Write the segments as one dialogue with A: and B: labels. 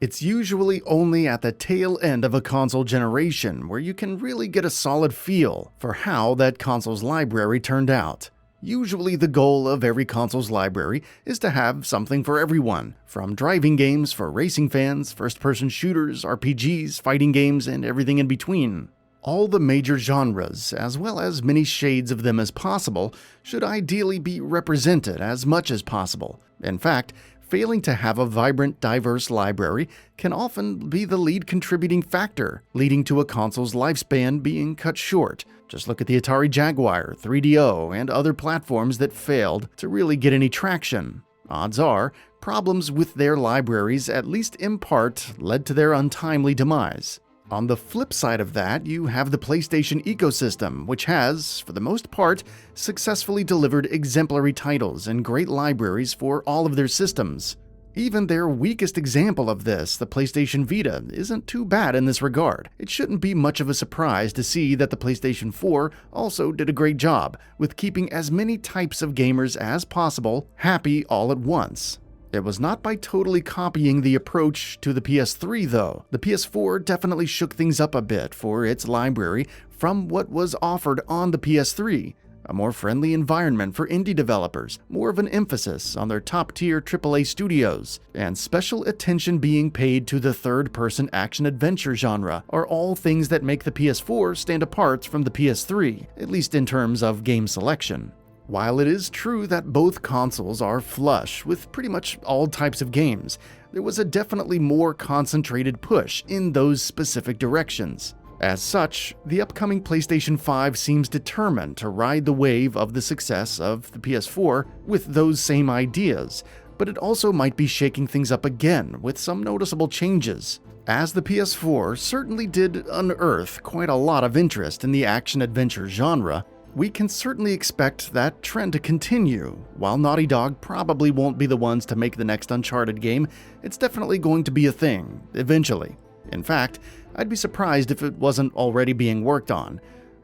A: It's usually only at the tail end of a console generation where you can really get a solid feel for how that console's library turned out. Usually the goal of every console's library is to have something for everyone, from driving games for racing fans, first-person shooters, RPGs, fighting games, and everything in between. All the major genres, as well as many shades of them as possible, should ideally be represented as much as possible. In fact, failing to have a vibrant, diverse library can often be the lead contributing factor, leading to a console's lifespan being cut short. Just look at the Atari Jaguar, 3DO, and other platforms that failed to really get any traction. Odds are, problems with their libraries, at least in part, led to their untimely demise. On the flip side of that, you have the PlayStation ecosystem, which has, for the most part, successfully delivered exemplary titles and great libraries for all of their systems. Even their weakest example of this, the PlayStation Vita, isn't too bad in this regard. It shouldn't be much of a surprise to see that the PlayStation 4 also did a great job with keeping as many types of gamers as possible happy all at once. It was not by totally copying the approach to the PS3 though. The PS4 definitely shook things up a bit for its library from what was offered on the PS3. A more friendly environment for indie developers, more of an emphasis on their top-tier AAA studios, and special attention being paid to the third-person action-adventure genre are all things that make the PS4 stand apart from the PS3, at least in terms of game selection. While it is true that both consoles are flush with pretty much all types of games, there was a definitely more concentrated push in those specific directions. As such, the upcoming PlayStation 5 seems determined to ride the wave of the success of the PS4 with those same ideas, but it also might be shaking things up again with some noticeable changes. As the PS4 certainly did unearth quite a lot of interest in the action-adventure genre, we can certainly expect that trend to continue. While Naughty Dog probably won't be the ones to make the next Uncharted game, it's definitely going to be a thing, eventually. In fact, I'd be surprised if it wasn't already being worked on.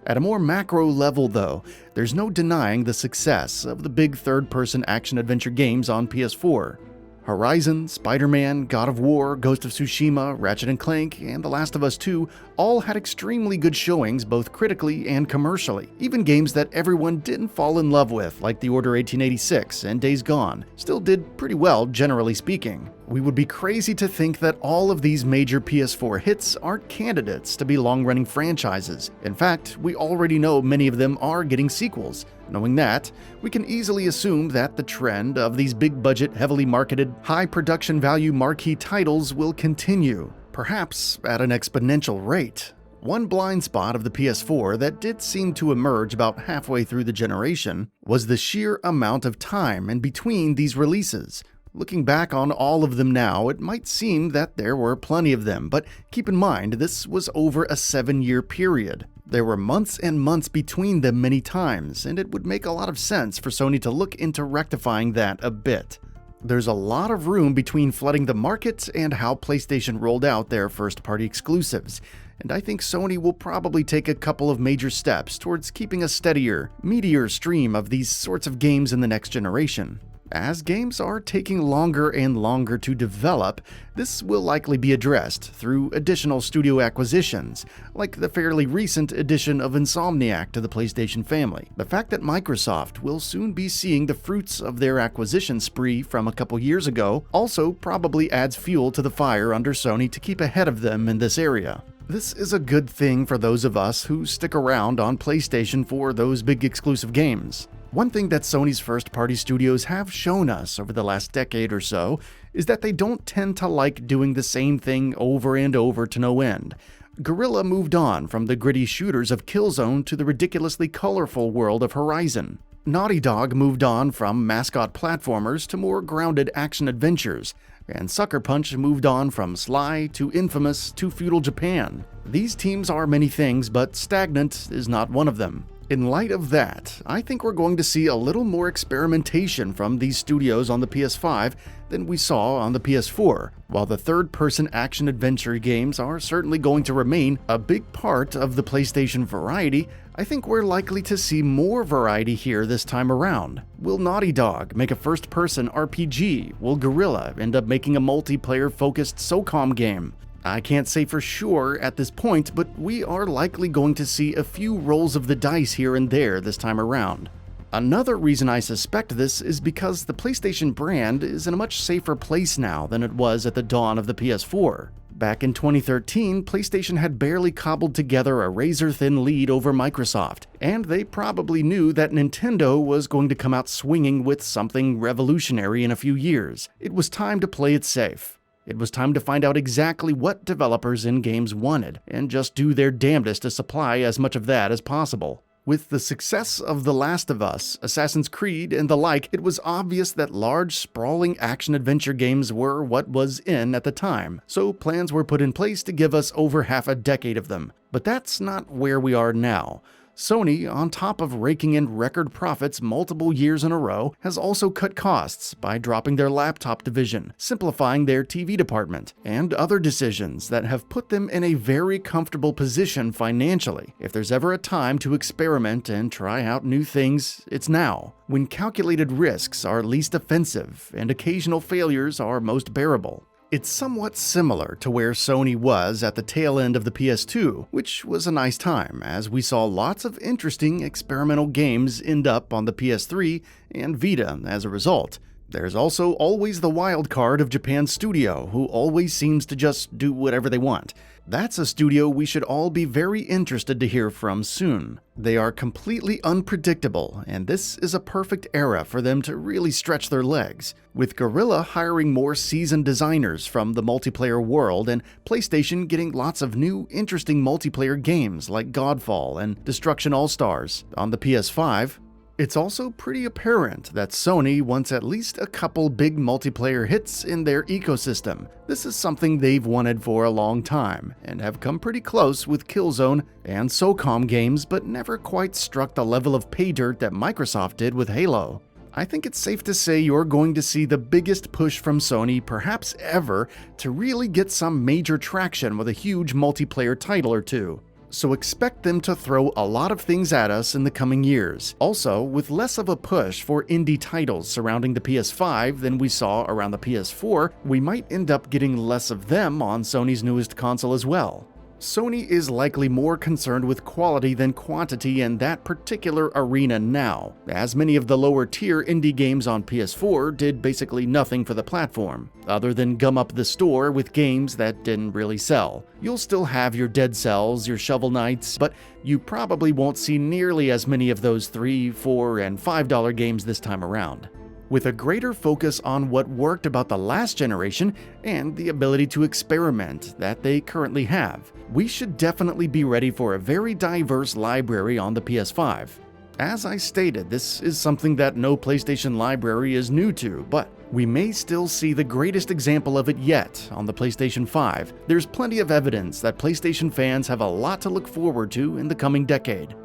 A: At a more macro level though, there's no denying the success of the big third-person action-adventure games on PS4. Horizon, Spider-Man, God of War, Ghost of Tsushima, Ratchet & Clank, and The Last of Us 2 all had extremely good showings both critically and commercially. Even games that everyone didn't fall in love with, like The Order 1886 and Days Gone, still did pretty well generally speaking. We would be crazy to think that all of these major PS4 hits aren't candidates to be long-running franchises. In fact, we already know many of them are getting sequels. Knowing that, we can easily assume that the trend of these big-budget, heavily marketed, high-production value marquee titles will continue, perhaps at an exponential rate. One blind spot of the PS4 that did seem to emerge about halfway through the generation was the sheer amount of time in between these releases. Looking back on all of them now, it might seem that there were plenty of them, but keep in mind this was over a 7-year period. There were months and months between them many times, and it would make a lot of sense for Sony to look into rectifying that a bit. There's a lot of room between flooding the market and how PlayStation rolled out their first-party exclusives, and I think Sony will probably take a couple of major steps towards keeping a steadier, meatier stream of these sorts of games in the next generation. As games are taking longer and longer to develop, this will likely be addressed through additional studio acquisitions, like the fairly recent addition of Insomniac to the PlayStation family. The fact that Microsoft will soon be seeing the fruits of their acquisition spree from a couple years ago also probably adds fuel to the fire under Sony to keep ahead of them in this area. This is a good thing for those of us who stick around on PlayStation for those big exclusive games. One thing that Sony's first-party studios have shown us over the last decade or so is that they don't tend to like doing the same thing over and over to no end. Guerrilla moved on from the gritty shooters of Killzone to the ridiculously colorful world of Horizon. Naughty Dog moved on from mascot platformers to more grounded action-adventures, and Sucker Punch moved on from Sly to Infamous to feudal Japan. These teams are many things, but stagnant is not one of them. In light of that, I think we're going to see a little more experimentation from these studios on the PS5 than we saw on the PS4. While the third-person action-adventure games are certainly going to remain a big part of the PlayStation variety, I think we're likely to see more variety here this time around. Will Naughty Dog make a first-person RPG? Will Guerrilla end up making a multiplayer-focused SOCOM game? I can't say for sure at this point, but we are likely going to see a few rolls of the dice here and there this time around. Another reason I suspect this is because the PlayStation brand is in a much safer place now than it was at the dawn of the PS4. Back in 2013, PlayStation had barely cobbled together a razor-thin lead over Microsoft, and they probably knew that Nintendo was going to come out swinging with something revolutionary in a few years. It was time to play it safe. It was time to find out exactly what developers in games wanted, and just do their damnedest to supply as much of that as possible. With the success of The Last of Us, Assassin's Creed, and the like, it was obvious that large, sprawling action-adventure games were what was in at the time, so plans were put in place to give us over half a decade of them. But that's not where we are now. Sony, on top of raking in record profits multiple years in a row, has also cut costs by dropping their laptop division, simplifying their TV department, and other decisions that have put them in a very comfortable position financially. If there's ever a time to experiment and try out new things, it's now, when calculated risks are least offensive and occasional failures are most bearable. It's somewhat similar to where Sony was at the tail end of the PS2, which was a nice time, as we saw lots of interesting experimental games end up on the PS3 and Vita as a result. There's also always the wild card of Japan's studio, who always seems to just do whatever they want. That's a studio we should all be very interested to hear from soon. They are completely unpredictable, and this is a perfect era for them to really stretch their legs. With Guerrilla hiring more seasoned designers from the multiplayer world, and PlayStation getting lots of new, interesting multiplayer games like Godfall and Destruction All-Stars on the PS5, it's also pretty apparent that Sony wants at least a couple big multiplayer hits in their ecosystem. This is something they've wanted for a long time, and have come pretty close with Killzone and SOCOM games, but never quite struck the level of pay dirt that Microsoft did with Halo. I think it's safe to say you're going to see the biggest push from Sony perhaps ever to really get some major traction with a huge multiplayer title or two. So expect them to throw a lot of things at us in the coming years. Also, with less of a push for indie titles surrounding the PS5 than we saw around the PS4, we might end up getting less of them on Sony's newest console as well. Sony is likely more concerned with quality than quantity in that particular arena now, as many of the lower-tier indie games on PS4 did basically nothing for the platform, other than gum up the store with games that didn't really sell. You'll still have your Dead Cells, your Shovel Knights, but you probably won't see nearly as many of those $3, $4, and $5 games this time around. With a greater focus on what worked about the last generation and the ability to experiment that they currently have, we should definitely be ready for a very diverse library on the PS5. As I stated, this is something that no PlayStation library is new to, but we may still see the greatest example of it yet on the PlayStation 5. There's plenty of evidence that PlayStation fans have a lot to look forward to in the coming decade.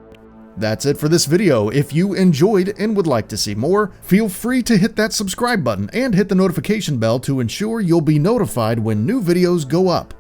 A: That's it for this video. If you enjoyed and would like to see more, feel free to hit that subscribe button and hit the notification bell to ensure you'll be notified when new videos go up.